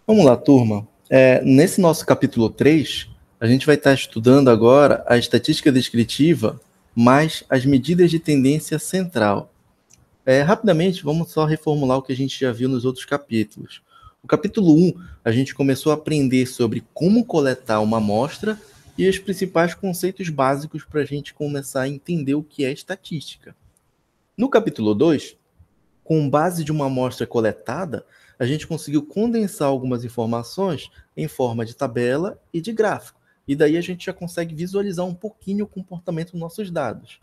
Vamos lá, turma. Nesse nosso capítulo 3, a gente vai estar estudando agora a estatística descritiva mais as medidas de tendência central. Rapidamente, vamos só reformular o que a gente já viu nos outros capítulos. O capítulo 1, a gente começou a aprender sobre como coletar uma amostra e os principais conceitos básicos para a gente começar a entender o que é estatística. No capítulo 2, com base de uma amostra coletada, a gente conseguiu condensar algumas informações em forma de tabela e de gráfico. E daí a gente já consegue visualizar um pouquinho o comportamento dos nossos dados.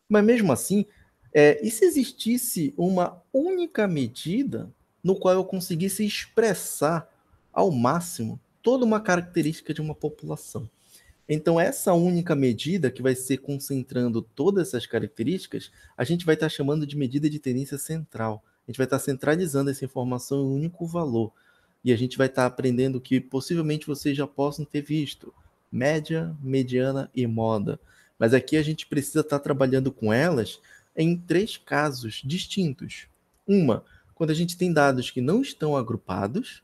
Mas mesmo assim, e se existisse uma única medida no qual eu conseguisse expressar ao máximo toda uma característica de uma população? Então, essa única medida que vai ser concentrando todas essas características, a gente vai estar chamando de medida de tendência central. A gente vai estar centralizando essa informação em um único valor. E a gente vai estar aprendendo que possivelmente vocês já possam ter visto: média, mediana e moda. Mas aqui a gente precisa estar trabalhando com elas em 3 casos distintos. Uma, quando a gente tem dados que não estão agrupados,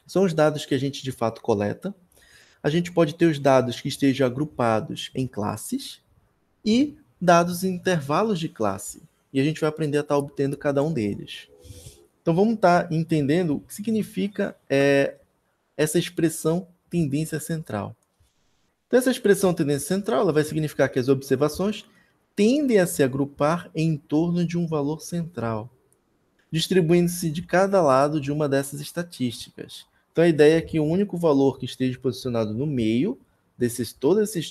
são os dados que a gente de fato coleta. A gente pode ter os dados que estejam agrupados em classes e dados em intervalos de classe. E a gente vai aprender a estar obtendo cada um deles. Então vamos estar entendendo o que significa essa expressão tendência central. Então essa expressão tendência central ela vai significar que as observações tendem a se agrupar em torno de um valor central, distribuindo-se de cada lado de uma dessas estatísticas. Então a ideia é que o único valor que esteja posicionado no meio todo esse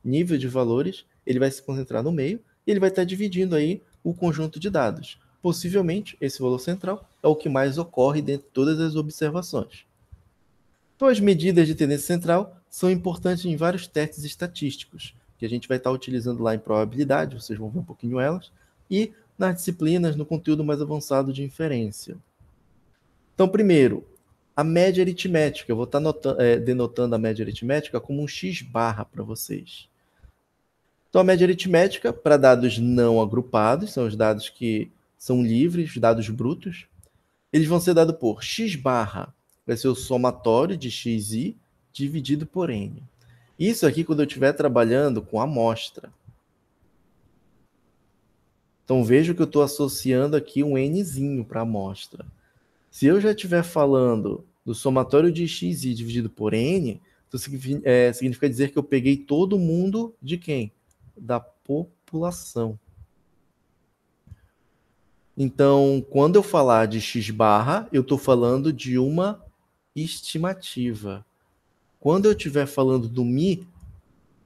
nível de valores, ele vai se concentrar no meio e ele vai estar dividindo aí o conjunto de dados. Possivelmente esse valor central é o que mais ocorre dentro de todas as observações. Então as medidas de tendência central são importantes em vários testes estatísticos, que a gente vai estar utilizando lá em probabilidade, vocês vão ver um pouquinho elas, e nas disciplinas, no conteúdo mais avançado de inferência. Então, primeiro, a média aritmética. Eu vou estar denotando a média aritmética como um x-barra para vocês. Então, a média aritmética, para dados não agrupados, são os dados que são livres, dados brutos, eles vão ser dados por x-barra, vai ser o somatório de xi dividido por n. Isso aqui quando eu estiver trabalhando com amostra. Então, vejo que eu estou associando aqui um nzinho para a amostra. Se eu já estiver falando do somatório de xi dividido por n, então significa dizer que eu peguei todo mundo de quem? Da população. Então, quando eu falar de x-barra, eu estou falando de uma estimativa. Quando eu estiver falando do mi,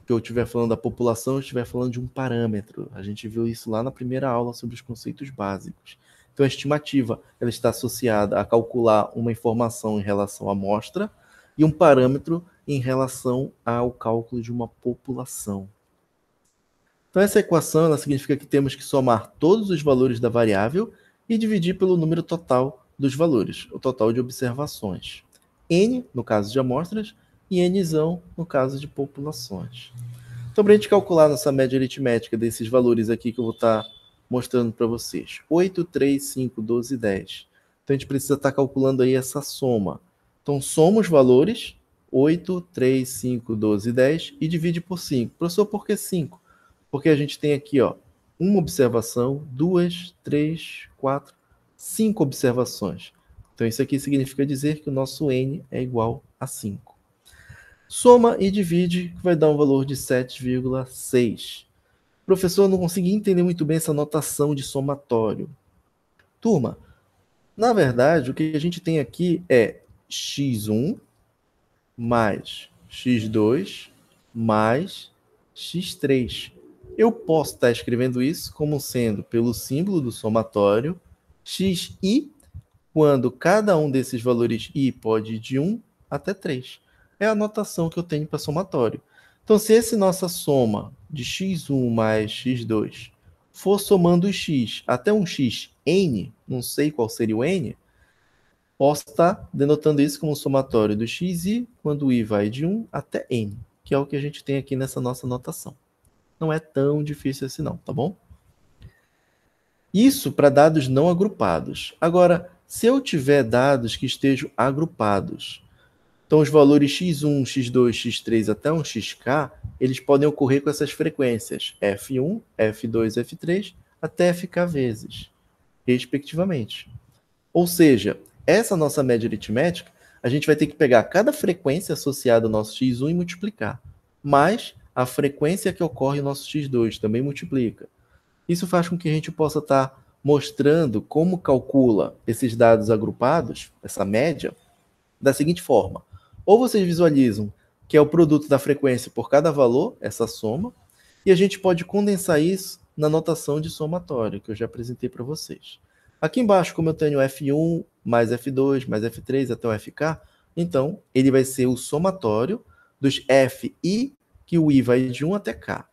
que eu estiver falando da população, eu estiver falando de um parâmetro. A gente viu isso lá na primeira aula sobre os conceitos básicos. Então, a estimativa ela está associada a calcular uma informação em relação à amostra e um parâmetro em relação ao cálculo de uma população. Então, essa equação ela significa que temos que somar todos os valores da variável e dividir pelo número total dos valores, o total de observações. N, no caso de amostras, e Nzão, no caso de populações. Então, para a gente calcular nossa média aritmética desses valores aqui que eu vou estar mostrando para vocês. 8, 3, 5, 12 e 10. Então, a gente precisa estar calculando aí essa soma. Então, soma os valores, 8, 3, 5, 12 e 10, e divide por 5. Professor, por que 5? Porque a gente tem aqui, ó, uma observação, 2, 3, 4, 5 observações. Então, isso aqui significa dizer que o nosso N é igual a 5. Soma e divide, que vai dar um valor de 7,6. Professor, eu não consegui entender muito bem essa notação de somatório. Turma, na verdade, o que a gente tem aqui é x1 mais x2 mais x3. Eu posso estar escrevendo isso como sendo pelo símbolo do somatório xi, quando cada um desses valores i pode ir de 1 até 3. É a notação que eu tenho para somatório. Então, se essa nossa soma de x1 mais x2 for somando o x até um xn, não sei qual seria o n, posso estar denotando isso como somatório do xi, quando o i vai de 1 até n, que é o que a gente tem aqui nessa nossa notação. Não é tão difícil assim não, tá bom? Isso para dados não agrupados. Agora, Se eu tiver dados que estejam agrupados, então os valores x1, x2, x3 até um xk, eles podem ocorrer com essas frequências f1, f2, f3 até fk vezes, respectivamente. Ou seja, essa nossa média aritmética, a gente vai ter que pegar cada frequência associada ao nosso x1 e multiplicar, mais a frequência que ocorre no nosso x2 também multiplica. Isso faz com que a gente possa estar mostrando como calcula esses dados agrupados, essa média, da seguinte forma. Ou vocês visualizam que é o produto da frequência por cada valor, essa soma, e a gente pode condensar isso na notação de somatório, que eu já apresentei para vocês. Aqui embaixo, como eu tenho F1 mais F2 mais F3 até o FK, então ele vai ser o somatório dos Fi, que o I vai de 1 até K.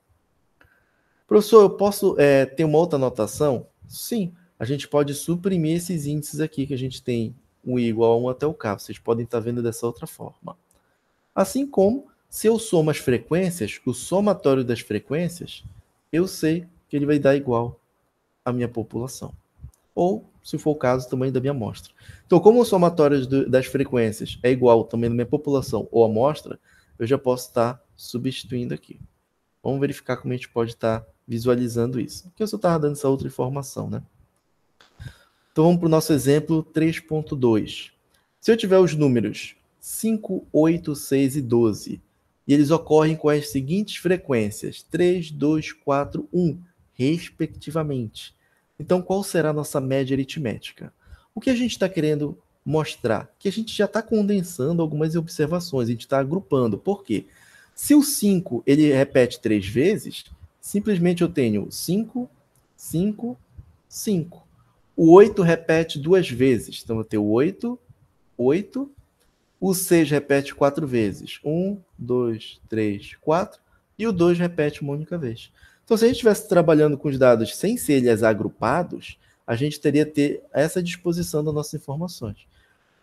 Professor, eu posso ter uma outra notação? Sim, a gente pode suprimir esses índices aqui que a gente tem o I igual a 1 até o K. Vocês podem estar vendo dessa outra forma. Assim como, se eu somo as frequências, o somatório das frequências, eu sei que ele vai dar igual à minha população. Ou, se for o caso, o tamanho da minha amostra. Então, como o somatório das frequências é igual ao tamanho da minha população ou amostra, eu já posso estar substituindo aqui. Vamos verificar como a gente pode estar visualizando isso. Aqui eu só estava dando essa outra informação, né? Então vamos para o nosso exemplo 3.2. Se eu tiver os números 5, 8, 6 e 12, e eles ocorrem com as seguintes frequências, 3, 2, 4, 1, respectivamente. Então qual será a nossa média aritmética? O que a gente está querendo mostrar? Que a gente já está condensando algumas observações, a gente está agrupando. Por quê? Se o 5 ele repete 3 vezes, simplesmente eu tenho 5, 5, 5. O 8 repete 2 vezes, então eu tenho 8, 8. O 6 repete 4 vezes, 1, 2, 3, 4. E o 2 repete uma única vez. Então, se a gente estivesse trabalhando com os dados sem ser eles agrupados, a gente teria que ter essa disposição das nossas informações.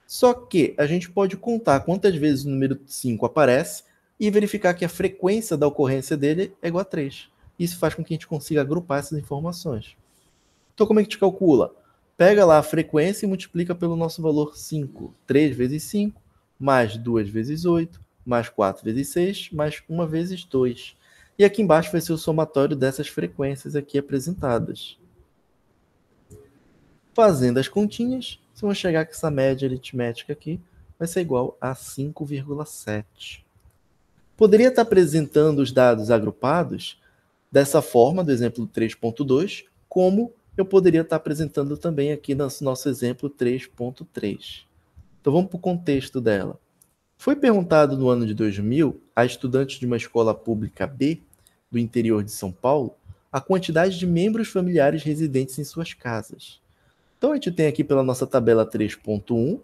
Só que a gente pode contar quantas vezes o número 5 aparece e verificar que a frequência da ocorrência dele é igual a 3. Isso faz com que a gente consiga agrupar essas informações. Então, como é que a gente calcula? Pega lá a frequência e multiplica pelo nosso valor 5. 3 vezes 5, mais 2 vezes 8, mais 4 vezes 6, mais 1 vezes 2. E aqui embaixo vai ser o somatório dessas frequências aqui apresentadas. Fazendo as continhas, vocês vão chegar que essa média aritmética aqui vai ser igual a 5,7. Poderia estar apresentando os dados agrupados dessa forma, do exemplo 3.2, como eu poderia estar apresentando também aqui no nosso exemplo 3.3. Então vamos para o contexto dela. Foi perguntado no ano de 2000 a estudantes de uma escola pública B, do interior de São Paulo, a quantidade de membros familiares residentes em suas casas. Então a gente tem aqui pela nossa tabela 3.1,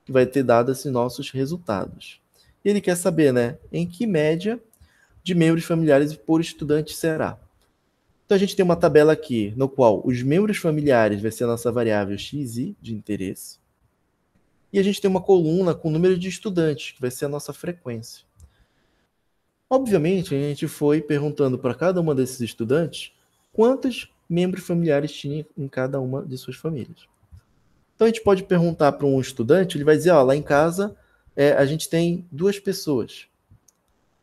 que vai ter dado esses nossos resultados. E ele quer saber, né, em que média de membros familiares por estudante será. Então a gente tem uma tabela aqui, no qual os membros familiares vai ser a nossa variável xi de interesse. E a gente tem uma coluna com o número de estudantes, que vai ser a nossa frequência. Obviamente, a gente foi perguntando para cada uma desses estudantes quantos membros familiares tinha em cada uma de suas famílias. Então a gente pode perguntar para um estudante, ele vai dizer, lá em casa a gente tem 2 pessoas.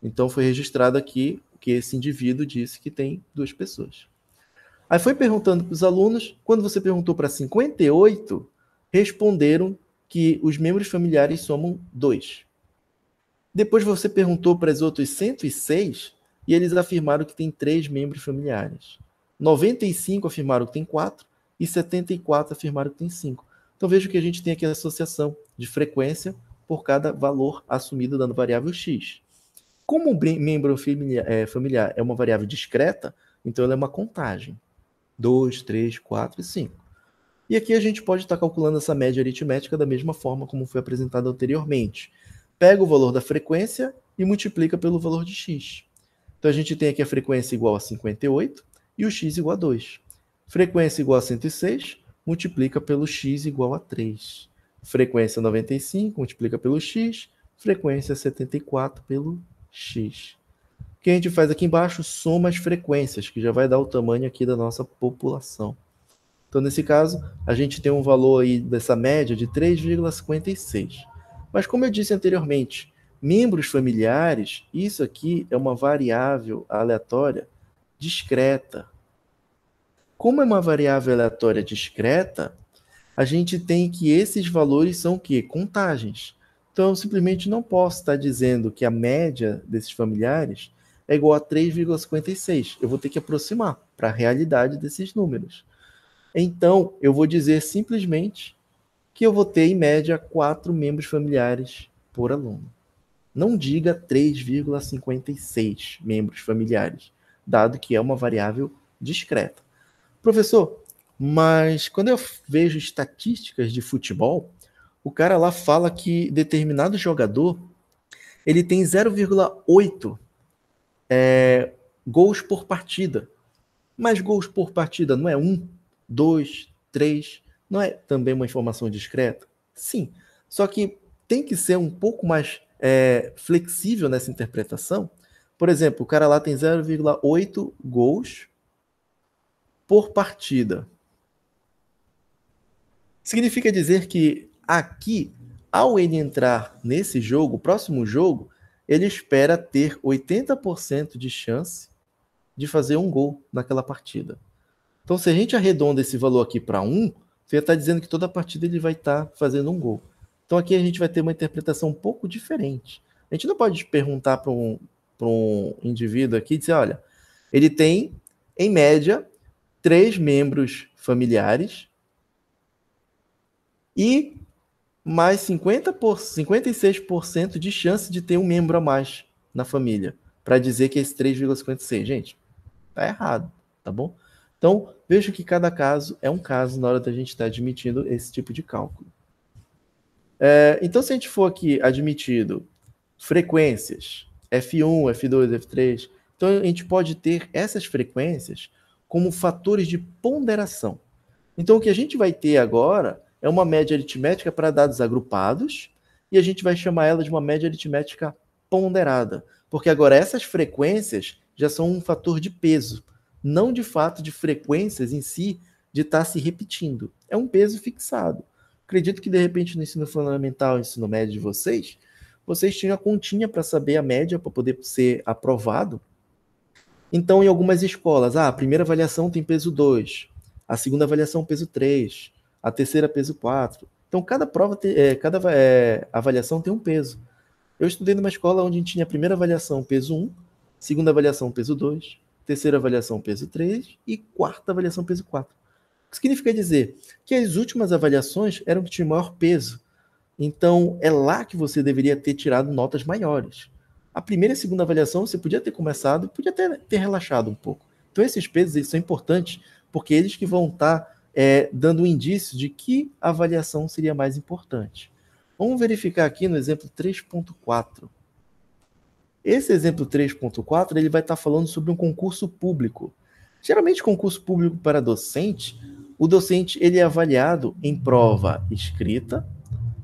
Então foi registrado aqui que esse indivíduo disse que tem 2 pessoas. Aí foi perguntando para os alunos, quando você perguntou para 58, responderam que os membros familiares somam 2. Depois você perguntou para os outros 106 e eles afirmaram que tem 3 membros familiares. 95 afirmaram que tem 4 e 74 afirmaram que tem 5. Então veja que a gente tem aqui a associação de frequência por cada valor assumido dando variável x. Como o membro familiar é uma variável discreta, então ela é uma contagem. 2, 3, 4 e 5. E aqui a gente pode estar calculando essa média aritmética da mesma forma como foi apresentado anteriormente. Pega o valor da frequência e multiplica pelo valor de x. Então a gente tem aqui a frequência igual a 58 e o x igual a 2. Frequência igual a 106, multiplica pelo x igual a 3. Frequência 95, multiplica pelo x. Frequência 74 pelo x. O que a gente faz aqui embaixo? Soma as frequências, que já vai dar o tamanho aqui da nossa população. Então, nesse caso, a gente tem um valor aí dessa média de 3,56. Mas como eu disse anteriormente, membros familiares, isso aqui é uma variável aleatória discreta. Como é uma variável aleatória discreta, a gente tem que esses valores são o quê? Contagens. Então, eu simplesmente não posso estar dizendo que a média desses familiares é igual a 3,56. Eu vou ter que aproximar para a realidade desses números. Então, eu vou dizer simplesmente que eu vou ter, em média, 4 membros familiares por aluno. Não diga 3,56 membros familiares, dado que é uma variável discreta. Professor, mas quando eu vejo estatísticas de futebol, o cara lá fala que determinado jogador ele tem 0,8 gols por partida. Mas gols por partida não é 1, 2, 3? Não é também uma informação discreta? Sim. Só que tem que ser um pouco mais flexível nessa interpretação. Por exemplo, o cara lá tem 0,8 gols por partida. Significa dizer que aqui, ao ele entrar nesse jogo, o próximo jogo, ele espera ter 80% de chance de fazer um gol naquela partida. Então, se a gente arredonda esse valor aqui para 1, você está dizendo que toda partida ele vai estar fazendo um gol. Então, aqui a gente vai ter uma interpretação um pouco diferente. A gente não pode perguntar para um indivíduo aqui e dizer, olha, ele tem, em média, 3 membros familiares e mais 56% de chance de ter um membro a mais na família, para dizer que é esse 3,56. Gente, tá errado, tá bom? Então, veja que cada caso é um caso na hora da gente estar admitindo esse tipo de cálculo. Então, se a gente for aqui admitido frequências, F1, F2, F3, então a gente pode ter essas frequências como fatores de ponderação. Então, o que a gente vai ter agora é uma média aritmética para dados agrupados, e a gente vai chamar ela de uma média aritmética ponderada, porque agora essas frequências já são um fator de peso, não de fato de frequências em si de estar se repetindo. É um peso fixado. Acredito que, de repente, no ensino fundamental, ensino médio de vocês tinham a continha para saber a média para poder ser aprovado. Então, em algumas escolas, a primeira avaliação tem peso 2, a segunda avaliação peso 3, a terceira peso 4. Então, cada avaliação tem um peso. Eu estudei numa escola onde tinha a primeira avaliação peso 1, segunda avaliação peso 2, terceira avaliação peso 3 e quarta avaliação peso 4. O que significa dizer que as últimas avaliações eram que tinham maior peso. Então, é lá que você deveria ter tirado notas maiores. A primeira e a segunda avaliação você podia ter começado, podia ter relaxado um pouco. Então, esses pesos eles são importantes, porque eles que vão estar dando um indício de que avaliação seria mais importante. Vamos verificar aqui no exemplo 3.4. Esse exemplo 3.4 ele vai estar falando sobre um concurso público. Geralmente, concurso público para docente, o docente ele é avaliado em prova escrita,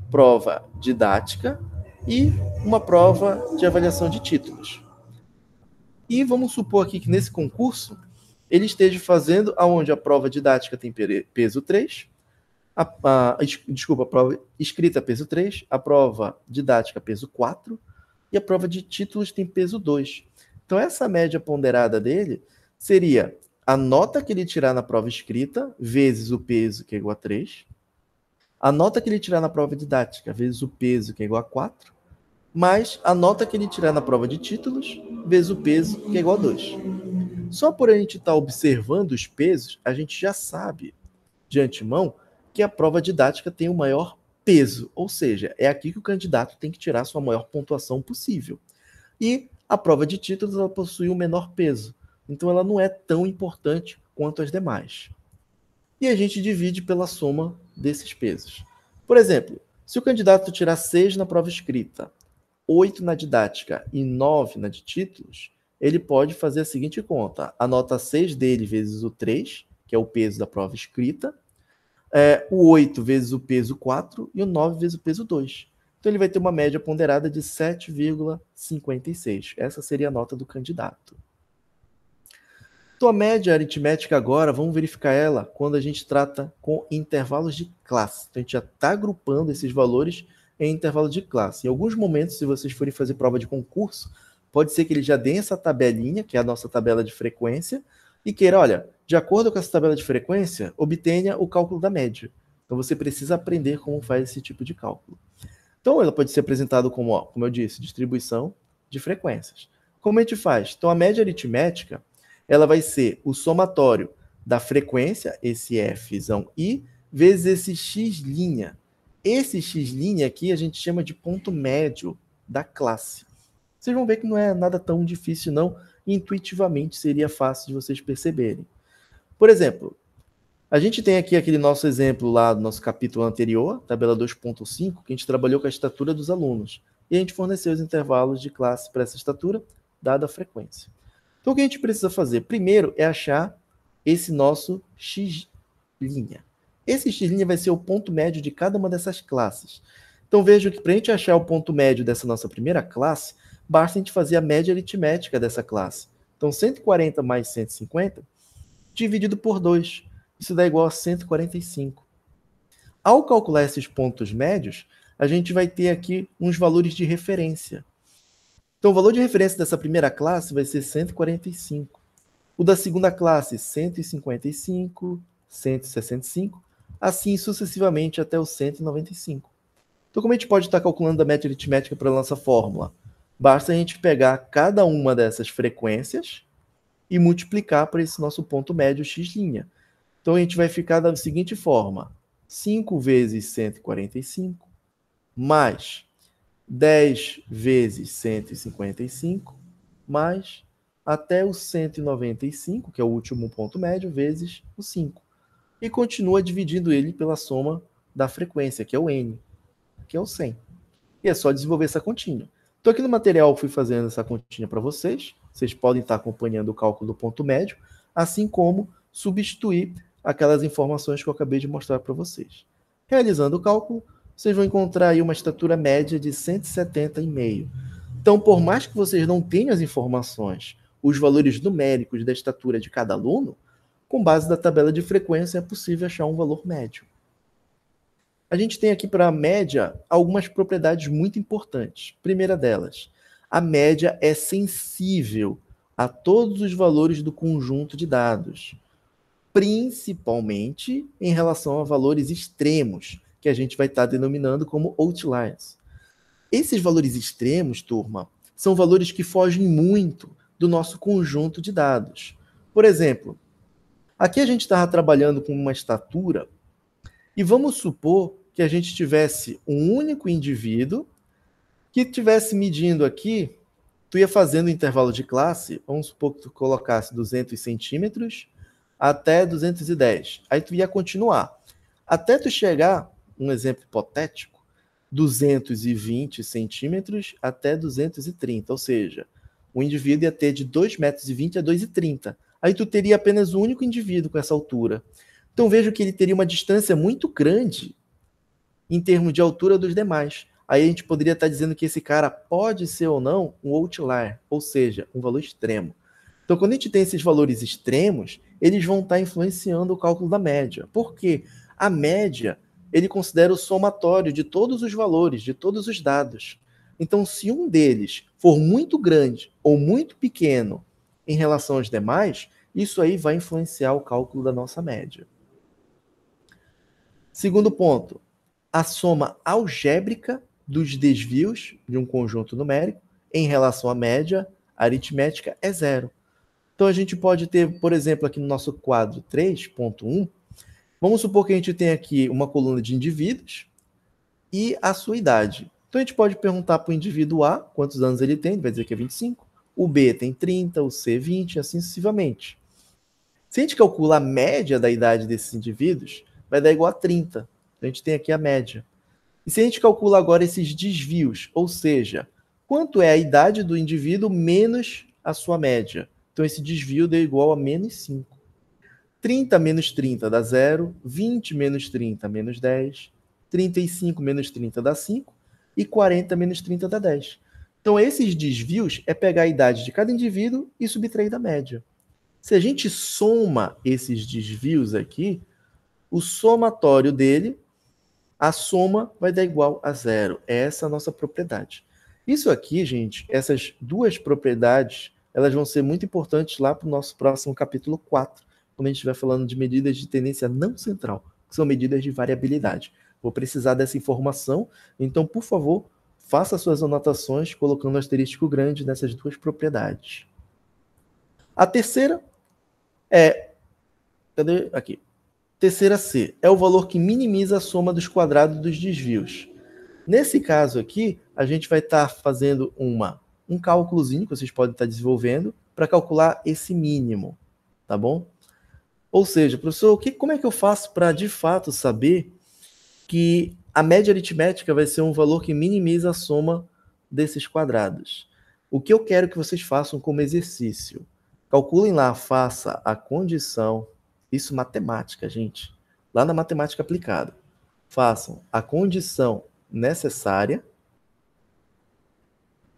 prova didática e uma prova de avaliação de títulos. E vamos supor aqui que nesse concurso ele esteja fazendo aonde a prova didática tem peso 3, a prova escrita peso 3, a prova didática peso 4 e a prova de títulos tem peso 2. Então essa média ponderada dele seria a nota que ele tirar na prova escrita vezes o peso, que é igual a 3, a nota que ele tirar na prova didática vezes o peso, que é igual a 4, mais a nota que ele tirar na prova de títulos vezes o peso, que é igual a 2. Só por a gente estar observando os pesos, a gente já sabe de antemão que a prova didática tem o maior peso, ou seja, é aqui que o candidato tem que tirar a sua maior pontuação possível. E a prova de títulos ela possui o menor peso, então ela não é tão importante quanto as demais. E a gente divide pela soma desses pesos. Por exemplo, se o candidato tirar 6 na prova escrita, 8 na didática e 9 na de títulos, ele pode fazer a seguinte conta. A nota 6 dele vezes o 3, que é o peso da prova escrita, o 8 vezes o peso 4 e o 9 vezes o peso 2. Então ele vai ter uma média ponderada de 7,56. Essa seria a nota do candidato. Tua média aritmética agora, vamos verificar ela quando a gente trata com intervalos de classe. Então, a gente já está agrupando esses valores em intervalo de classe. Em alguns momentos, se vocês forem fazer prova de concurso, pode ser que ele já dê essa tabelinha, que é a nossa tabela de frequência, e queira, olha, de acordo com essa tabela de frequência, obtenha o cálculo da média. Então, você precisa aprender como faz esse tipo de cálculo. Então, ela pode ser apresentada como, ó, como eu disse, distribuição de frequências. Como a gente faz? Então, a média aritmética, ela vai ser o somatório da frequência, esse Fzão vezes esse x'. Esse x' aqui a gente chama de ponto médio da classe. Vocês vão ver que não é nada tão difícil, não. Intuitivamente seria fácil de vocês perceberem. Por exemplo, a gente tem aqui aquele nosso exemplo lá do nosso capítulo anterior, tabela 2.5, que a gente trabalhou com a estatura dos alunos. E a gente forneceu os intervalos de classe para essa estatura, dada a frequência. Então, o que a gente precisa fazer? Primeiro é achar esse nosso x'. Esse x' vai ser o ponto médio de cada uma dessas classes. Então, veja que para a gente achar o ponto médio dessa nossa primeira classe, basta a gente fazer a média aritmética dessa classe. Então, 140 mais 150, dividido por 2. Isso dá igual a 145. Ao calcular esses pontos médios, a gente vai ter aqui uns valores de referência. Então, o valor de referência dessa primeira classe vai ser 145. O da segunda classe, 155, 165, assim sucessivamente até o 195. Então, como a gente pode estar calculando a média aritmética para a nossa fórmula? Basta a gente pegar cada uma dessas frequências e multiplicar por esse nosso ponto médio x'. Então, a gente vai ficar da seguinte forma: 5 vezes 145 mais 10 vezes 155 mais até o 195, que é o último ponto médio, vezes o 5. E continua dividindo ele pela soma da frequência, que é o n, que é o 100. E é só desenvolver essa continha. Então, aqui no material eu fui fazendo essa continha para vocês. Vocês podem estar acompanhando o cálculo do ponto médio, assim como substituir aquelas informações que eu acabei de mostrar para vocês. Realizando o cálculo, vocês vão encontrar aí uma estatura média de 170,5. Então, por mais que vocês não tenham as informações, os valores numéricos da estatura de cada aluno, com base da tabela de frequência é possível achar um valor médio. A gente tem aqui para a média algumas propriedades muito importantes. Primeira delas, a média é sensível a todos os valores do conjunto de dados, principalmente em relação a valores extremos, que a gente vai estar denominando como outliers. Esses valores extremos, turma, são valores que fogem muito do nosso conjunto de dados. Por exemplo, aqui a gente estava trabalhando com uma estatura e vamos supor que a gente tivesse um único indivíduo que estivesse medindo aqui, tu ia fazendo o intervalo de classe, vamos supor que tu colocasse 200 centímetros até 210. Aí tu ia continuar. Até tu chegar, um exemplo hipotético, 220 centímetros até 230. Ou seja, o indivíduo ia ter de 2,20 metros a 2,30. Aí tu teria apenas um único indivíduo com essa altura. Então vejo que ele teria uma distância muito grande em termos de altura dos demais. Aí a gente poderia estar dizendo que esse cara pode ser ou não um outlier, ou seja, um valor extremo. Então, quando a gente tem esses valores extremos, eles vão estar influenciando o cálculo da média. Por quê? A média, ele considera o somatório de todos os valores, de todos os dados. Então, se um deles for muito grande ou muito pequeno em relação aos demais, isso aí vai influenciar o cálculo da nossa média. Segundo ponto, a soma algébrica dos desvios de um conjunto numérico em relação à média aritmética é zero. Então, a gente pode ter, por exemplo, aqui no nosso quadro 3.1, vamos supor que a gente tem aqui uma coluna de indivíduos e a sua idade. Então, a gente pode perguntar para o indivíduo A quantos anos ele tem, ele vai dizer que é 25, o B tem 30, o C 20, assim sucessivamente. Se a gente calcular a média da idade desses indivíduos, vai dar igual a 30. A gente tem aqui a média. E se a gente calcula agora esses desvios, ou seja, quanto é a idade do indivíduo menos a sua média? Então, esse desvio deu igual a menos 5. 30 menos 30 dá 0, 20 menos 30 menos 10, 35 menos 30 dá 5 e 40 menos 30 dá 10. Então, esses desvios é pegar a idade de cada indivíduo e subtrair da média. Se a gente soma esses desvios aqui, o somatório dele, a soma vai dar igual a zero. Essa é a nossa propriedade. Isso aqui, gente, essas duas propriedades, elas vão ser muito importantes lá para o nosso próximo capítulo 4, quando a gente estiver falando de medidas de tendência não central, que são medidas de variabilidade. Vou precisar dessa informação, então, por favor, faça suas anotações colocando um asterisco grande nessas duas propriedades. A terceira é... Cadê? Aqui. Terceira C. É o valor que minimiza a soma dos quadrados dos desvios. Nesse caso aqui, a gente vai estar fazendo um cálculozinho que vocês podem estar desenvolvendo para calcular esse mínimo, tá bom? Ou seja, professor, como é que eu faço para, de fato, saber que a média aritmética vai ser um valor que minimiza a soma desses quadrados? O que eu quero que vocês façam como exercício? Calculem lá, faça a condição, isso matemática, gente, lá na matemática aplicada. Façam a condição necessária.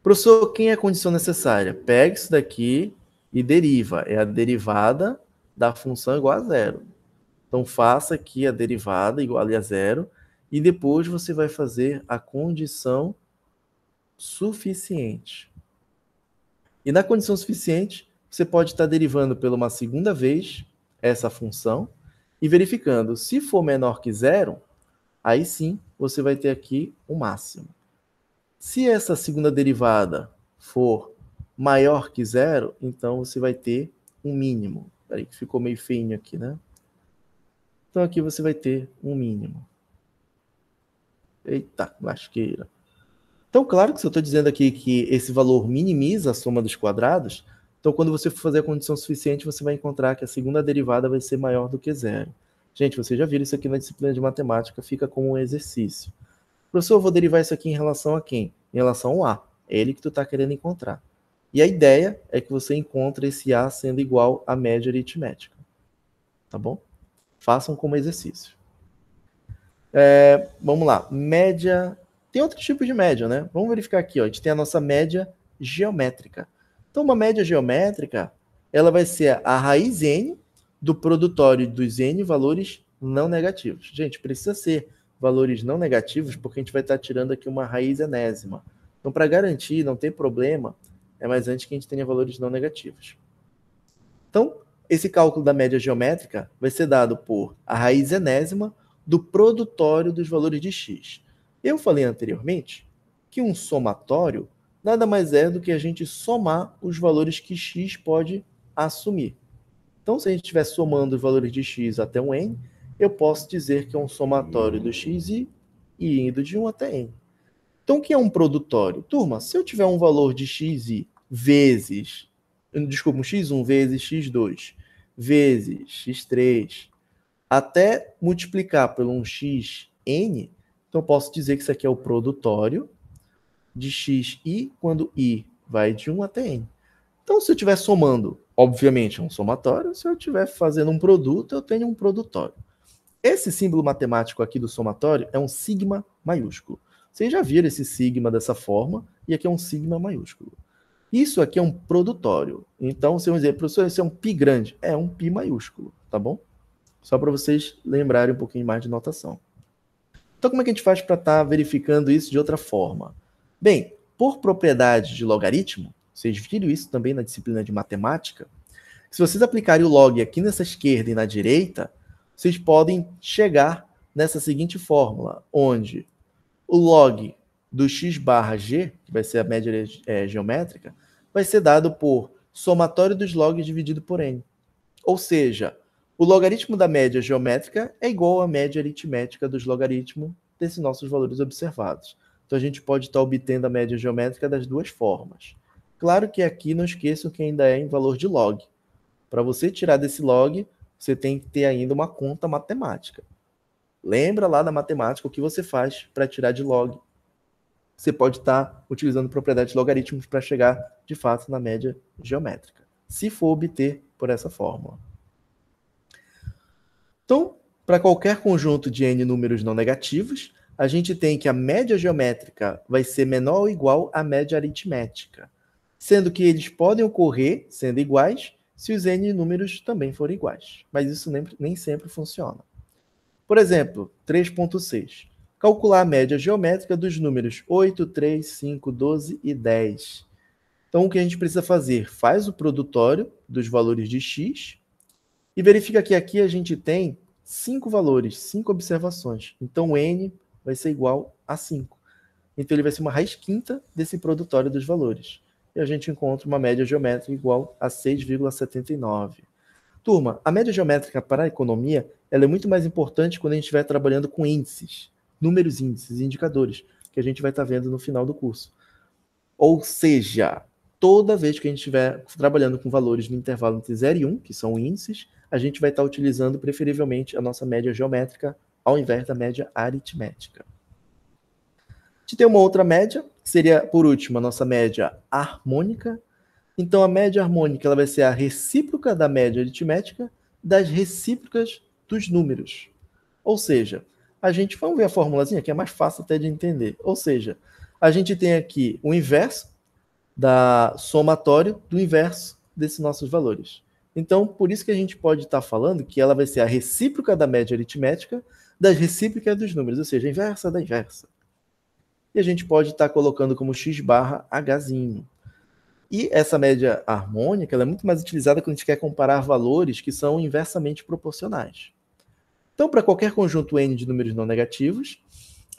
Professor, quem é a condição necessária? Pega isso daqui e deriva. É a derivada da função igual a zero. Então, faça aqui a derivada igual a zero e depois você vai fazer a condição suficiente. E na condição suficiente, você pode estar derivando pela uma segunda vez essa função e verificando. Se for menor que zero, aí sim você vai ter aqui o máximo. Se essa segunda derivada for maior que zero, então você vai ter um mínimo. Peraí, que ficou meio feinho aqui, né? Então aqui você vai ter um mínimo. Eita, lasqueira. Então, claro que se eu estou dizendo aqui que esse valor minimiza a soma dos quadrados, então quando você for fazer a condição suficiente, você vai encontrar que a segunda derivada vai ser maior do que zero. Gente, vocês já viram isso aqui na disciplina de matemática, fica como um exercício. Professor, eu vou derivar isso aqui em relação a quem? Em relação ao A. É ele que tu está querendo encontrar. E a ideia é que você encontre esse A sendo igual à média aritmética. Tá bom? Façam como exercício. Vamos lá. Média... Tem outro tipo de média, né? Vamos verificar aqui. Ó. A gente tem a nossa média geométrica. Então, uma média geométrica, ela vai ser a raiz n do produtório dos n valores não negativos. Gente, precisa ser valores não negativos, porque a gente vai estar tirando aqui uma raiz enésima. Então, para garantir, não ter problema, é mais antes que a gente tenha valores não negativos. Então, esse cálculo da média geométrica vai ser dado por a raiz enésima do produtório dos valores de x. Eu falei anteriormente que um somatório nada mais é do que a gente somar os valores que x pode assumir. Então, se a gente estiver somando os valores de x até um n, eu posso dizer que é um somatório do xi e indo de 1 até n. Então, o que é um produtório? Turma, se eu tiver um valor de xi vezes, desculpa, um x1 vezes x2 vezes x3, até multiplicar por um xn, então eu posso dizer que isso aqui é o produtório de xi quando i vai de 1 até n. Então, se eu estiver somando, obviamente é um somatório, se eu estiver fazendo um produto, eu tenho um produtório. Esse símbolo matemático aqui do somatório é um sigma maiúsculo. Vocês já viram esse sigma dessa forma, e aqui é um sigma maiúsculo. Isso aqui é um produtório. Então, você vai dizer, professor, esse é um pi grande. É um pi maiúsculo, tá bom? Só para vocês lembrarem um pouquinho mais de notação. Então, como é que a gente faz para estar verificando isso de outra forma? Bem, por propriedade de logaritmo, vocês viram isso também na disciplina de matemática, se vocês aplicarem o log aqui nessa esquerda e na direita, vocês podem chegar nessa seguinte fórmula, onde o log do x barra g, que vai ser a média geométrica, vai ser dado por somatório dos logs dividido por n. Ou seja, o logaritmo da média geométrica é igual à média aritmética dos logaritmos desses nossos valores observados. Então, a gente pode estar obtendo a média geométrica das duas formas. Claro que aqui não esqueçam que ainda é em valor de log. Para você tirar desse log, você tem que ter ainda uma conta matemática. Lembra lá da matemática o que você faz para tirar de log. Você pode estar utilizando propriedades de logaritmos para chegar, de fato, na média geométrica, se for obter por essa fórmula. Então, para qualquer conjunto de n números não negativos, a gente tem que a média geométrica vai ser menor ou igual à média aritmética, sendo que eles podem ocorrer sendo iguais se os n números também forem iguais. Mas isso nem sempre funciona. Por exemplo, 3.6. Calcular a média geométrica dos números 8, 3, 5, 12 e 10. Então, o que a gente precisa fazer? Faz o produtório dos valores de x e verifica que aqui a gente tem 5 valores, 5 observações. Então, n vai ser igual a 5. Então, ele vai ser uma raiz quinta desse produtório dos valores. E a gente encontra uma média geométrica igual a 6,79. Turma, a média geométrica para a economia ela é muito mais importante quando a gente estiver trabalhando com índices, números índices, indicadores, que a gente vai estar vendo no final do curso. Ou seja, toda vez que a gente estiver trabalhando com valores no intervalo entre 0 e 1, que são índices, a gente vai estar utilizando preferivelmente a nossa média geométrica ao invés da média aritmética. A gente tem uma outra média, que seria, por último, a nossa média harmônica. Então, a média harmônica ela vai ser a recíproca da média aritmética das recíprocas dos números. Ou seja, vamos ver a formulazinha, que é mais fácil até de entender. Ou seja, a gente tem aqui o inverso da somatório do inverso desses nossos valores. Então, por isso que a gente pode estar falando que ela vai ser a recíproca da média aritmética das recíprocas dos números, ou seja, a inversa da inversa. E a gente pode estar colocando como x barra hzinho. E essa média harmônica ela é muito mais utilizada quando a gente quer comparar valores que são inversamente proporcionais. Então, para qualquer conjunto n de números não negativos,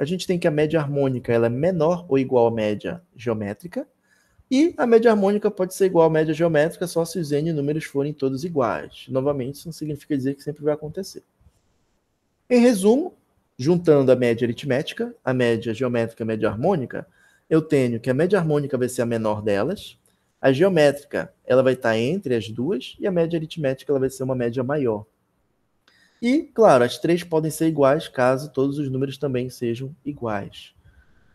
a gente tem que a média harmônica ela é menor ou igual à média geométrica, e a média harmônica pode ser igual à média geométrica só se os n números forem todos iguais. Novamente, isso não significa dizer que sempre vai acontecer. Em resumo, juntando a média aritmética, a média geométrica e a média harmônica, eu tenho que a média harmônica vai ser a menor delas, a geométrica ela vai estar entre as duas e a média aritmética ela vai ser uma média maior. E, claro, as três podem ser iguais caso todos os números também sejam iguais.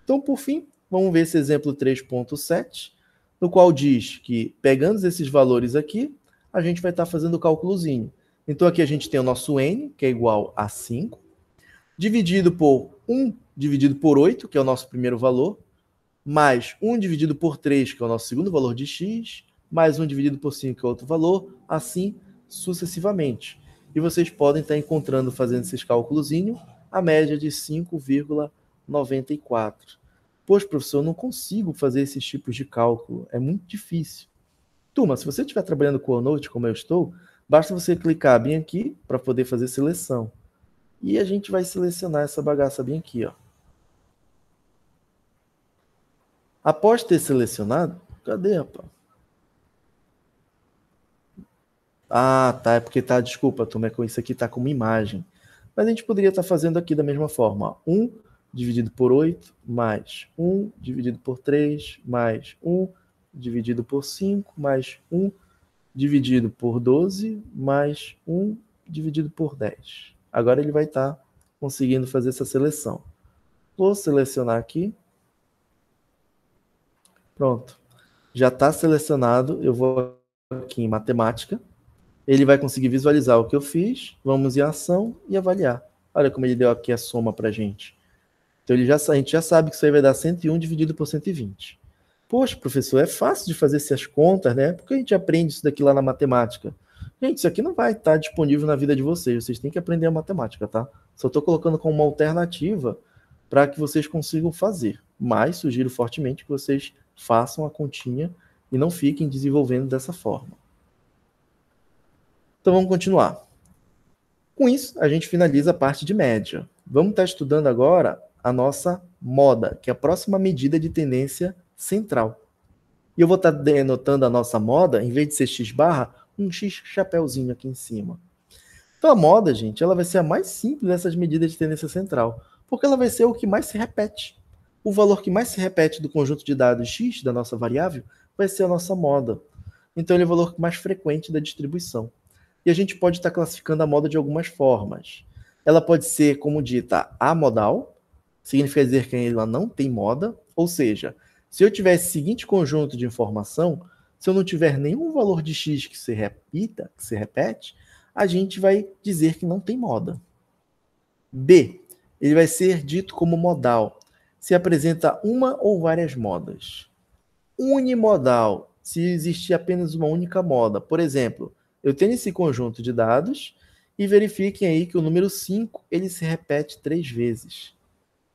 Então, por fim, vamos ver esse exemplo 3.7, no qual diz que, pegando esses valores aqui, a gente vai estar fazendo o cálculozinho. Então, aqui a gente tem o nosso n, que é igual a 5, dividido por 1 dividido por 8, que é o nosso primeiro valor, mais 1 dividido por 3, que é o nosso segundo valor de x, mais 1 dividido por 5, que é outro valor, assim sucessivamente. E vocês podem estar encontrando, fazendo esses cálculozinhos, a média de 5,94. Poxa, professor, eu não consigo fazer esses tipos de cálculo, é muito difícil. Turma, se você estiver trabalhando com o OneNote, como eu estou, basta você clicar bem aqui para poder fazer seleção. E a gente vai selecionar essa bagaça bem aqui, ó. Após ter selecionado, cadê, rapaz? Ah, tá, é porque tá, desculpa, turma, isso aqui tá como imagem. Mas a gente poderia estar fazendo aqui da mesma forma, ó. 1 dividido por 8, mais 1 dividido por 3, mais 1 dividido por 5, mais 1 dividido por 12, mais 1 dividido por 10. Agora ele vai estar conseguindo fazer essa seleção. Vou selecionar aqui. Pronto. Já está selecionado. Eu vou aqui em matemática. Ele vai conseguir visualizar o que eu fiz. Vamos em ação e avaliar. Olha como ele deu aqui a soma para a gente. Então a gente já sabe que isso aí vai dar 101 dividido por 120. Poxa, professor, é fácil de fazer essas contas, né? Por que a gente aprende isso daqui lá na matemática? Gente, isso aqui não vai estar disponível na vida de vocês. Vocês têm que aprender a matemática, tá? Só estou colocando como uma alternativa para que vocês consigam fazer. Mas sugiro fortemente que vocês façam a continha e não fiquem desenvolvendo dessa forma. Então vamos continuar. Com isso, a gente finaliza a parte de média. Vamos estar estudando agora a nossa moda, que é a próxima medida de tendência central. E eu vou estar denotando a nossa moda, em vez de ser x barra, um x chapéuzinho aqui em cima. Então a moda, gente, ela vai ser a mais simples dessas medidas de tendência central, porque ela vai ser o que mais se repete. O valor que mais se repete do conjunto de dados x, da nossa variável, vai ser a nossa moda. Então ele é o valor mais frequente da distribuição. E a gente pode estar classificando a moda de algumas formas. Ela pode ser, como dita, amodal, significa dizer que ela não tem moda, ou seja, se eu tiver esse seguinte conjunto de informação, se eu não tiver nenhum valor de x que se repita, que se repete, a gente vai dizer que não tem moda. B, ele vai ser dito como modal, se apresenta uma ou várias modas. Unimodal, se existir apenas uma única moda. Por exemplo, eu tenho esse conjunto de dados e verifiquem aí que o número 5 ele se repete 3 vezes.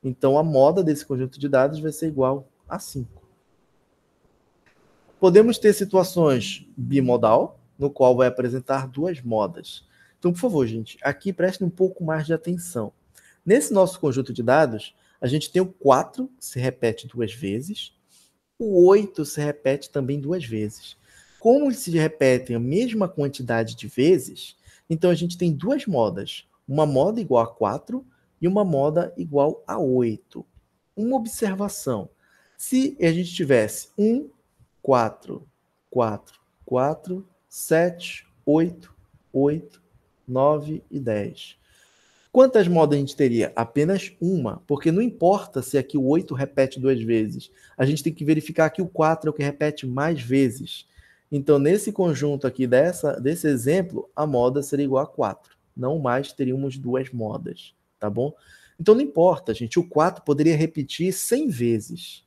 Então, a moda desse conjunto de dados vai ser igual a 5. Podemos ter situações bimodal, no qual vai apresentar duas modas. Então, por favor, gente, aqui prestem um pouco mais de atenção. Nesse nosso conjunto de dados, a gente tem o 4, que se repete 2 vezes, o 8 se repete também 2 vezes. Como eles se repetem a mesma quantidade de vezes, então a gente tem duas modas. Uma moda igual a 4 e uma moda igual a 8. Uma observação. Se a gente tivesse 1, 4, 4, 4, 7, 8, 8, 9 e 10. Quantas modas a gente teria? Apenas uma, porque não importa se aqui o 8 repete 2 vezes. A gente tem que verificar que o 4 é o que repete mais vezes. Então, nesse conjunto aqui desse exemplo, a moda seria igual a 4. Não mais teríamos duas modas, tá bom? Então, não importa, gente. O 4 poderia repetir 100 vezes.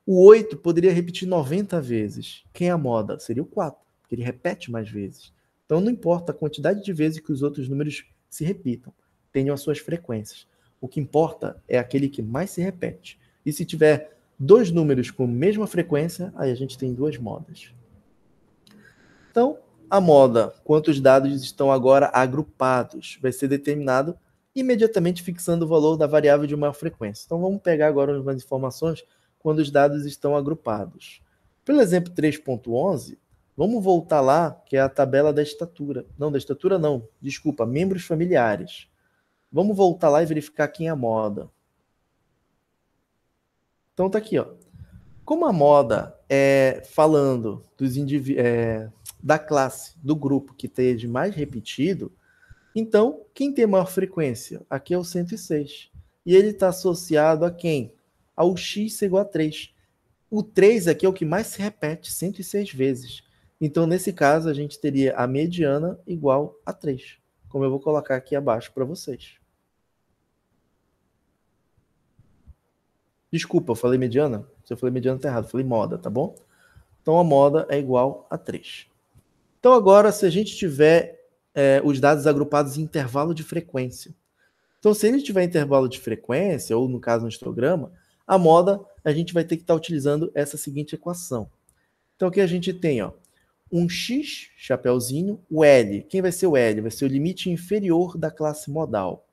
O 8 poderia repetir 90 vezes. Quem é a moda? Seria o 4, porque ele repete mais vezes. Então, não importa a quantidade de vezes que os outros números se repitam, tenham as suas frequências. O que importa é aquele que mais se repete. E se tiver dois números com a mesma frequência, aí a gente tem duas modas. Então, a moda, quantos dados estão agora agrupados, vai ser determinado imediatamente fixando o valor da variável de maior frequência. Então, vamos pegar agora umas informações quando os dados estão agrupados. Pelo exemplo 3.11, vamos voltar lá, que é a tabela da estatura. Não, da estatura não, desculpa, membros familiares. Vamos voltar lá e verificar quem é a moda. Então tá aqui, ó. Como a moda é falando da classe, do grupo que esteja mais repetido, então quem tem maior frequência? Aqui é o 106. E ele está associado a quem? Ao x igual a 3. O 3 aqui é o que mais se repete, 106 vezes. Então, nesse caso, a gente teria a mediana igual a 3, como eu vou colocar aqui abaixo para vocês. Desculpa, eu falei mediana? Se eu falei mediana, tá errado. Eu falei moda, tá bom? Então, a moda é igual a 3. Então, agora, se a gente tiver os dados agrupados em intervalo de frequência. Então, se ele tiver intervalo de frequência, ou no caso no histograma, a moda, a gente vai ter que estar utilizando essa seguinte equação. Então, aqui a gente tem um x, chapeuzinho, o L. Quem vai ser o L? Vai ser o limite inferior da classe modal.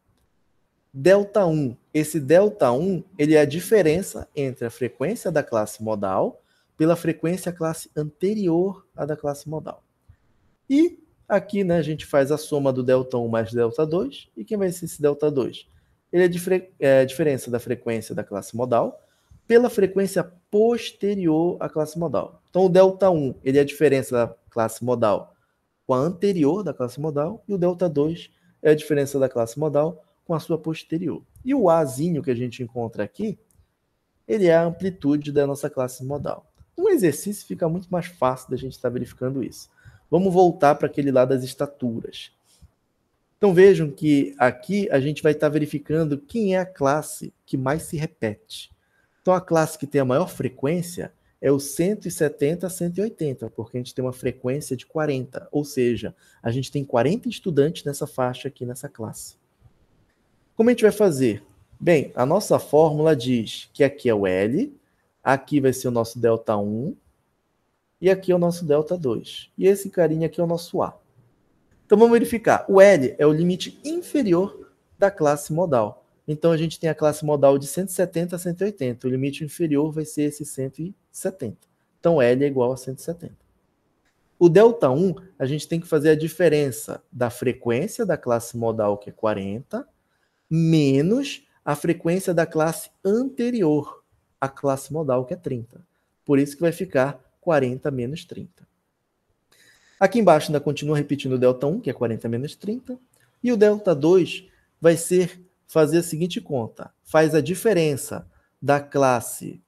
Delta 1. Esse delta 1 ele é a diferença entre a frequência da classe modal pela frequência da classe anterior à da classe modal. E aqui, né, a gente faz a soma do delta 1 mais delta 2. E quem vai ser esse delta 2? Ele é a diferença da frequência da classe modal pela frequência posterior à classe modal. Então, o delta 1 ele é a diferença da classe modal com a anterior da classe modal, e o delta 2 é a diferença da classe modal com a sua posterior. E o Azinho que a gente encontra aqui, ele é a amplitude da nossa classe modal. Um exercício fica muito mais fácil da gente estar verificando isso. Vamos voltar para aquele lá das estaturas. Então vejam que aqui a gente vai estar verificando quem é a classe que mais se repete. Então a classe que tem a maior frequência é o 170 a 180, porque a gente tem uma frequência de 40, ou seja, a gente tem 40 estudantes nessa faixa aqui nessa classe. Como a gente vai fazer? Bem, a nossa fórmula diz que aqui é o L, aqui vai ser o nosso delta 1, e aqui é o nosso delta 2. E esse carinha aqui é o nosso A. Então vamos verificar. O L é o limite inferior da classe modal. Então a gente tem a classe modal de 170 a 180. O limite inferior vai ser esse 170. Então L é igual a 170. O delta 1, a gente tem que fazer a diferença da frequência da classe modal, que é 40, menos a frequência da classe anterior à classe modal, que é 30. Por isso que vai ficar 40 menos 30. Aqui embaixo ainda continua repetindo o delta 1, que é 40 menos 30. E o delta 2 vai ser fazer a seguinte conta. Faz a diferença da classe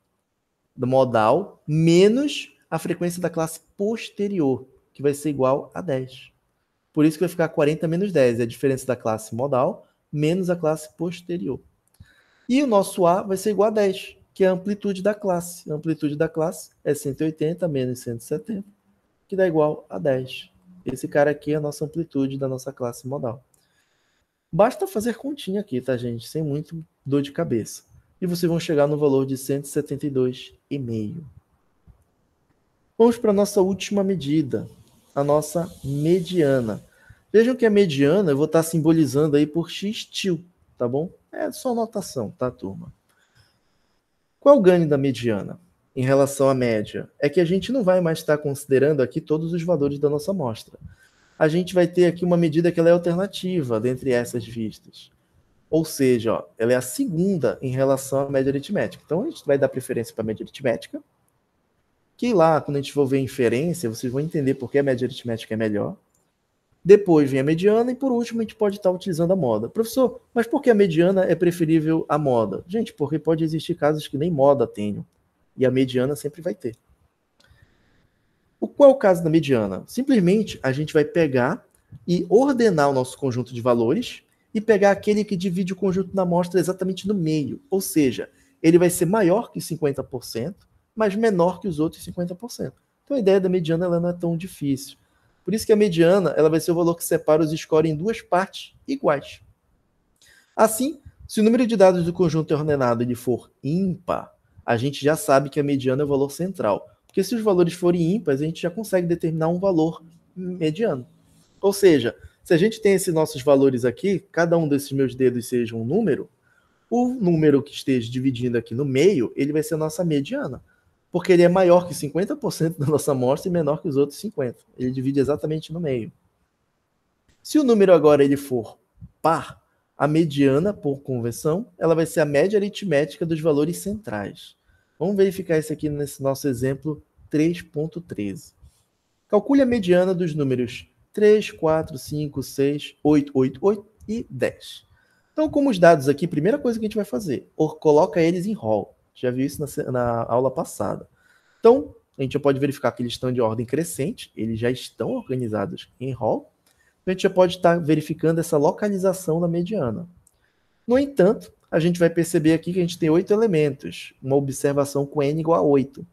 modal menos a frequência da classe posterior, que vai ser igual a 10. Por isso que vai ficar 40 menos 10. É a diferença da classe modal menos a classe posterior. E o nosso A vai ser igual a 10. que é a amplitude da classe. A amplitude da classe é 180 menos 170, que dá igual a 10. Esse cara aqui é a nossa amplitude da nossa classe modal. Basta fazer continha aqui, tá, gente? Sem muito dor de cabeça. E vocês vão chegar no valor de 172,5. Vamos para a nossa última medida, a nossa mediana. Vejam que a mediana eu vou estar simbolizando aí por x til, tá bom? É só notação, tá, turma? Qual é o ganho da mediana em relação à média? É que a gente não vai mais estar considerando aqui todos os valores da nossa amostra. A gente vai ter aqui uma medida que ela é alternativa dentre essas vistas. Ou seja, ó, ela é a segunda em relação à média aritmética. Então, a gente vai dar preferência para a média aritmética, que lá, quando a gente for ver inferência, vocês vão entender por que a média aritmética é melhor. Depois vem a mediana e, por último, a gente pode estar utilizando a moda. Professor, mas por que a mediana é preferível à moda? Gente, porque pode existir casos que nem moda tenham. E a mediana sempre vai ter. Qual é o caso da mediana? Simplesmente a gente vai pegar e ordenar o nosso conjunto de valores e pegar aquele que divide o conjunto da amostra exatamente no meio. Ou seja, ele vai ser maior que 50%, mas menor que os outros 50%. Então a ideia da mediana ela não é tão difícil. Por isso que a mediana ela vai ser o valor que separa os scores em duas partes iguais. Assim, se o número de dados do conjunto é ordenado ele for ímpar, a gente já sabe que a mediana é o valor central. Porque se os valores forem ímpares, a gente já consegue determinar um valor mediano. Ou seja, se a gente tem esses nossos valores aqui, cada um desses meus dedos seja um número, o número que esteja dividindo aqui no meio, ele vai ser a nossa mediana. Porque ele é maior que 50% da nossa amostra e menor que os outros 50%. Ele divide exatamente no meio. Se o número agora ele for par, a mediana, por convenção, ela vai ser a média aritmética dos valores centrais. Vamos verificar isso aqui nesse nosso exemplo 3.13. Calcule a mediana dos números 3, 4, 5, 6, 8, 8, 8 e 10. Então, como os dados aqui, primeira coisa que a gente vai fazer, coloca eles em rol. Já viu isso na aula passada. Então, a gente já pode verificar que eles estão de ordem crescente, eles já estão organizados em rol. A gente já pode estar verificando essa localização da mediana. No entanto, a gente vai perceber aqui que a gente tem 8 elementos, uma observação com n igual a 8.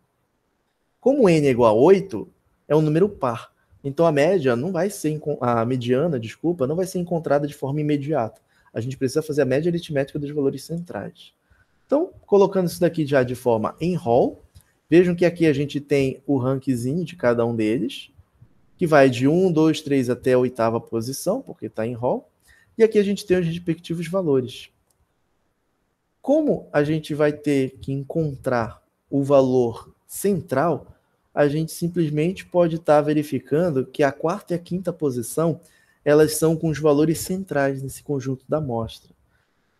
Como n é igual a 8, é um número par. Então a média não vai ser, a mediana, desculpa, não vai ser encontrada de forma imediata. A gente precisa fazer a média aritmética dos valores centrais. Então, colocando isso daqui já de forma em rol, vejam que aqui a gente tem o rankzinho de cada um deles, que vai de 1, 2, 3 até a 8ª posição, porque está em rol. E aqui a gente tem os respectivos valores. Como a gente vai ter que encontrar o valor central, a gente simplesmente pode estar verificando que a 4ª e a 5ª posição, elas são com os valores centrais nesse conjunto da amostra.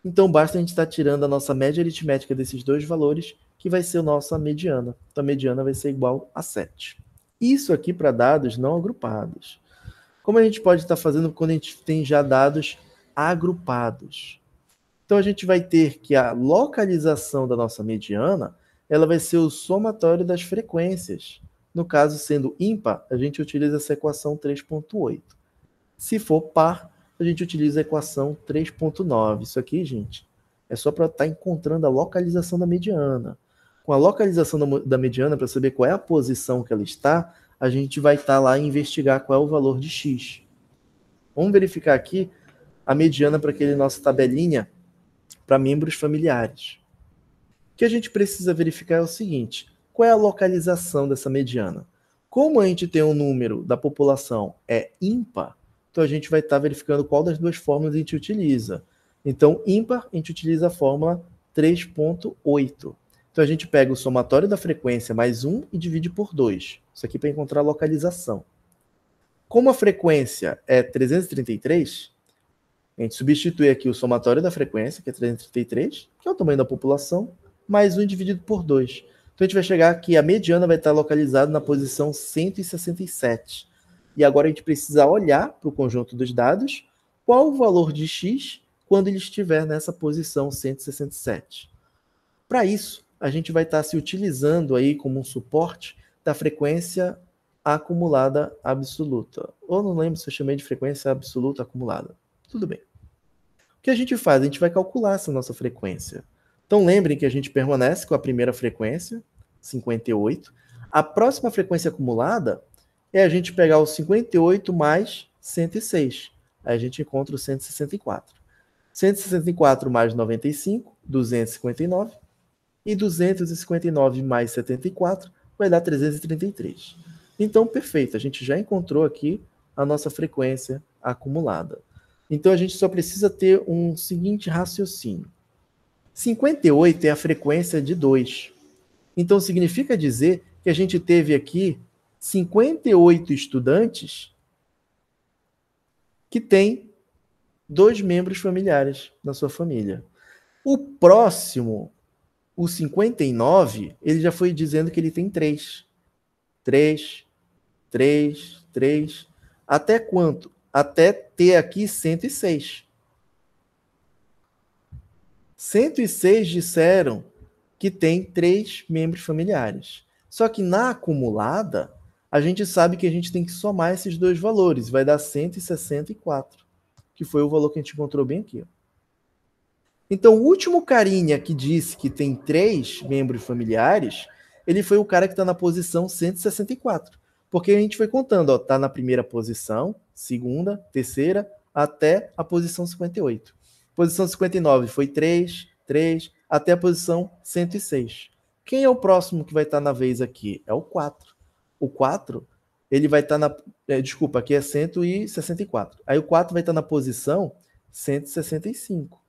Então, basta a gente estar tirando a nossa média aritmética desses dois valores, que vai ser a nossa mediana. Então, a mediana vai ser igual a 7. Isso aqui para dados não agrupados. Como a gente pode estar fazendo quando a gente tem já dados agrupados? Então, a gente vai ter que a localização da nossa mediana, ela vai ser o somatório das frequências. No caso, sendo ímpar, a gente utiliza essa equação 3.8. Se for par, a gente utiliza a equação 3.9. Isso aqui, gente, é só para estar encontrando a localização da mediana. Com a localização da mediana, para saber qual é a posição que ela está, a gente vai estar lá e investigar qual é o valor de x. Vamos verificar aqui a mediana para aquele nossa tabelinha para membros familiares. O que a gente precisa verificar é o seguinte: qual é a localização dessa mediana? Como a gente tem um número da população é ímpar, então a gente vai estar verificando qual das duas fórmulas a gente utiliza. Então, ímpar, a gente utiliza a fórmula 3.8. Então, a gente pega o somatório da frequência mais 1 e divide por 2. Isso aqui para encontrar a localização. Como a frequência é 333, a gente substitui aqui o somatório da frequência, que é 333, que é o tamanho da população, mais 1 dividido por 2. Então, a gente vai chegar que a mediana vai estar localizada na posição 167. E agora a gente precisa olhar para o conjunto dos dados, qual o valor de x quando ele estiver nessa posição 167. Para isso, a gente vai estar se utilizando aí como um suporte da frequência acumulada absoluta. Ou não lembro se eu chamei de frequência absoluta acumulada. Tudo bem. O que a gente faz? A gente vai calcular essa nossa frequência. Então, lembrem que a gente permanece com a primeira frequência, 58. A próxima frequência acumulada é a gente pegar o 58 mais 106. Aí a gente encontra o 164. 164 mais 95, 259. E 259 mais 74 vai dar 333. Então, perfeito. A gente já encontrou aqui a nossa frequência acumulada. Então, a gente só precisa ter um seguinte raciocínio. 58 é a frequência de 2. Então, significa dizer que a gente teve aqui 58 estudantes que têm 2 membros familiares na sua família. O próximo, o 59, ele já foi dizendo que ele tem 3. 3, 3, 3. Até quanto? Até ter aqui 106. 106 disseram que tem 3 membros familiares. Só que na acumulada, a gente sabe que a gente tem que somar esses dois valores. Vai dar 164, que foi o valor que a gente encontrou bem aqui. Então, o último carinha que disse que tem 3 membros familiares, ele foi o cara que está na posição 164. Porque a gente foi contando, está na primeira posição, segunda, terceira, até a posição 58. Posição 59 foi 3, 3, até a posição 106. Quem é o próximo que vai estar na vez aqui? É o 4. O 4, ele vai estar na... desculpa, aqui é 164. Aí o 4 vai estar na posição 165.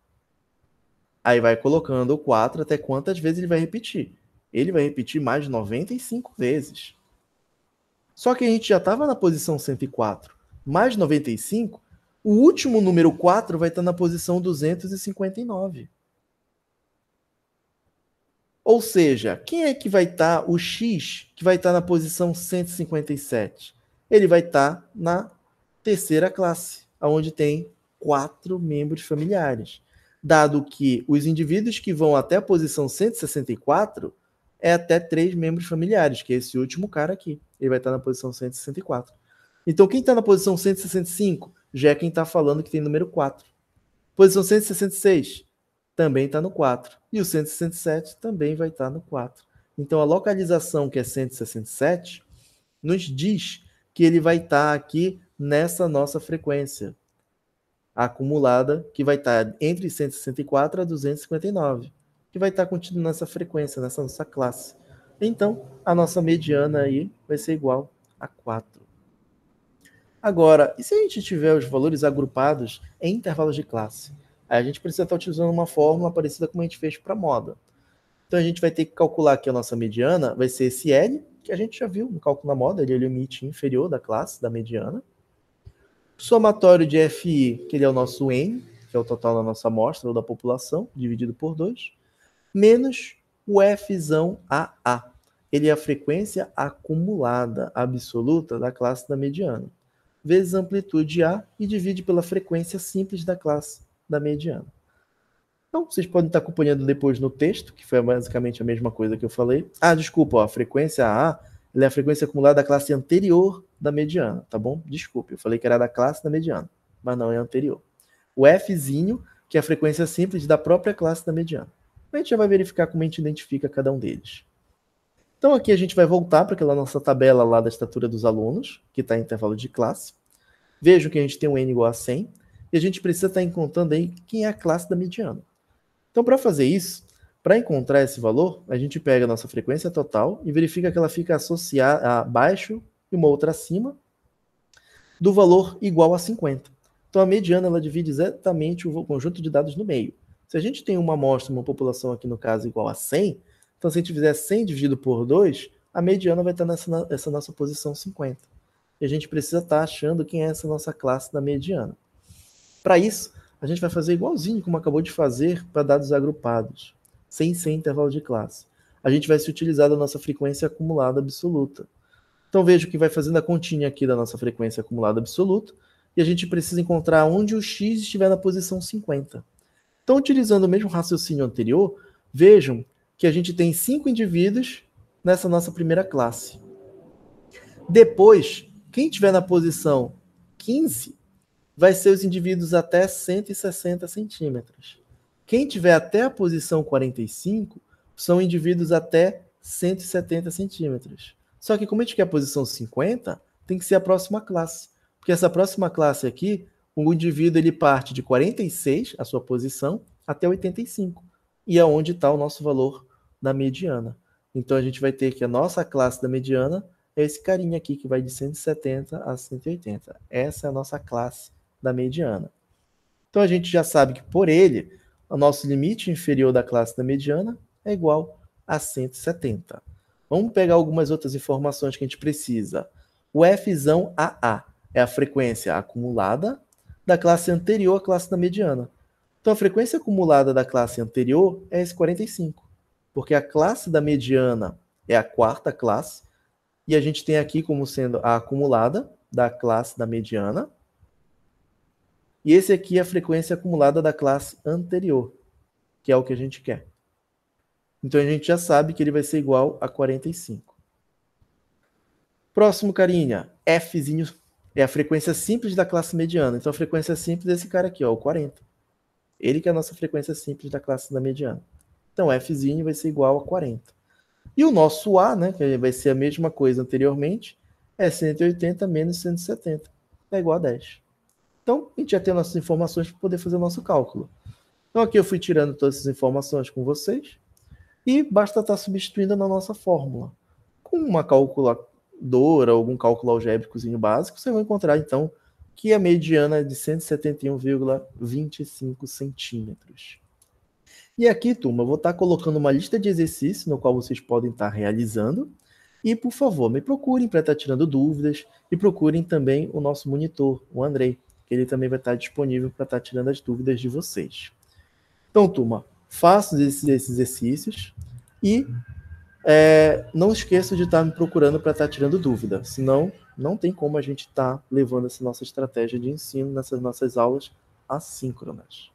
Aí vai colocando o 4 até quantas vezes ele vai repetir. Ele vai repetir mais de 95 vezes. Só que a gente já estava na posição 104. Mais 95, o último número 4 vai estar na posição 259. Ou seja, quem é que vai estar, o X, que vai estar na posição 157? Ele vai estar na terceira classe, onde tem 4 membros familiares. Dado que os indivíduos que vão até a posição 164 é até 3 membros familiares, que é esse último cara aqui. Ele vai estar na posição 164. Então, quem está na posição 165 já é quem está falando que tem número 4. Posição 166 também está no 4. E o 167 também vai estar no 4. Então, a localização, que é 167, nos diz que ele vai estar aqui nessa nossa frequência acumulada, que vai estar entre 164 a 259, que vai estar continuando nessa frequência, nessa nossa classe. Então, a nossa mediana aí vai ser igual a 4. Agora, e se a gente tiver os valores agrupados em intervalos de classe? Aí a gente precisa estar utilizando uma fórmula parecida como a gente fez para a moda. Então, a gente vai ter que calcular que a nossa mediana vai ser esse L, que a gente já viu no cálculo da moda, ele é o limite inferior da classe, da mediana. Somatório de FI, que ele é o nosso N, que é o total da nossa amostra ou da população, dividido por 2, menos o Fzão AA. Ele é a frequência acumulada absoluta da classe da mediana, vezes a amplitude A e divide pela frequência simples da classe da mediana. Então, vocês podem estar acompanhando depois no texto, que foi basicamente a mesma coisa que eu falei. Ah, desculpa, ó, a frequência AA é a frequência acumulada da classe anterior da mediana, tá bom? Desculpe, eu falei que era da classe da mediana, mas não é anterior. O Fzinho, que é a frequência simples da própria classe da mediana. A gente já vai verificar como a gente identifica cada um deles. Então aqui a gente vai voltar para aquela nossa tabela lá da estatura dos alunos, que está em intervalo de classe. Vejam que a gente tem um N igual a 100, e a gente precisa estar encontrando aí quem é a classe da mediana. Então, para fazer isso, para encontrar esse valor, a gente pega a nossa frequência total e verifica que ela fica associada abaixo e uma outra acima do valor igual a 50. Então, a mediana ela divide exatamente o conjunto de dados no meio. Se a gente tem uma amostra, uma população aqui no caso igual a 100, então se a gente fizer 100 dividido por 2, a mediana vai estar nessa nossa posição 50. E a gente precisa estar achando quem é essa nossa classe da mediana. Para isso, a gente vai fazer igualzinho como acabou de fazer para dados agrupados, sem ser intervalo de classe. A gente vai se utilizar da nossa frequência acumulada absoluta. Então veja que vai fazendo a continha aqui da nossa frequência acumulada absoluta, e a gente precisa encontrar onde o x estiver na posição 50. Então, utilizando o mesmo raciocínio anterior, vejam que a gente tem 5 indivíduos nessa nossa primeira classe. Depois, quem estiver na posição 15 vai ser os indivíduos até 160 centímetros. Quem tiver até a posição 45 são indivíduos até 170 centímetros. Só que como a gente quer a posição 50, tem que ser a próxima classe. Porque essa próxima classe aqui, o indivíduo ele parte de 46, a sua posição, até 85. E é onde está o nosso valor da mediana. Então a gente vai ter que a nossa classe da mediana é esse carinha aqui que vai de 170 a 180. Essa é a nossa classe da mediana. Então a gente já sabe que por ele, o nosso limite inferior da classe da mediana é igual a 170. Vamos pegar algumas outras informações que a gente precisa. O Fzão AA é a frequência acumulada da classe anterior à classe da mediana. Então a frequência acumulada da classe anterior é esse 45, porque a classe da mediana é a quarta classe, e a gente tem aqui como sendo a acumulada da classe da mediana, e esse aqui é a frequência acumulada da classe anterior, que é o que a gente quer. Então a gente já sabe que ele vai ser igual a 45. Próximo carinha, Fzinho é a frequência simples da classe mediana. Então a frequência simples é esse cara aqui, ó, o 40. Ele que é a nossa frequência simples da classe da mediana. Então Fzinho vai ser igual a 40. E o nosso A, né, que vai ser a mesma coisa anteriormente, é 180 menos 170. É igual a 10. Então, a gente já tem nossas informações para poder fazer o nosso cálculo. Então, aqui eu fui tirando todas essas informações com vocês e basta estar substituindo na nossa fórmula. Com uma calculadora, algum cálculo algébricozinho básico, você vai encontrar, então, que a mediana é de 171,25 centímetros. E aqui, turma, eu vou estar colocando uma lista de exercícios no qual vocês podem estar realizando. E, por favor, me procurem para estar tirando dúvidas e procurem também o nosso monitor, o Andrei, que ele também vai estar disponível para estar tirando as dúvidas de vocês. Então, turma, façam esses exercícios e não esqueçam de estar me procurando para estar tirando dúvida, senão não tem como a gente estar levando essa nossa estratégia de ensino nessas nossas aulas assíncronas.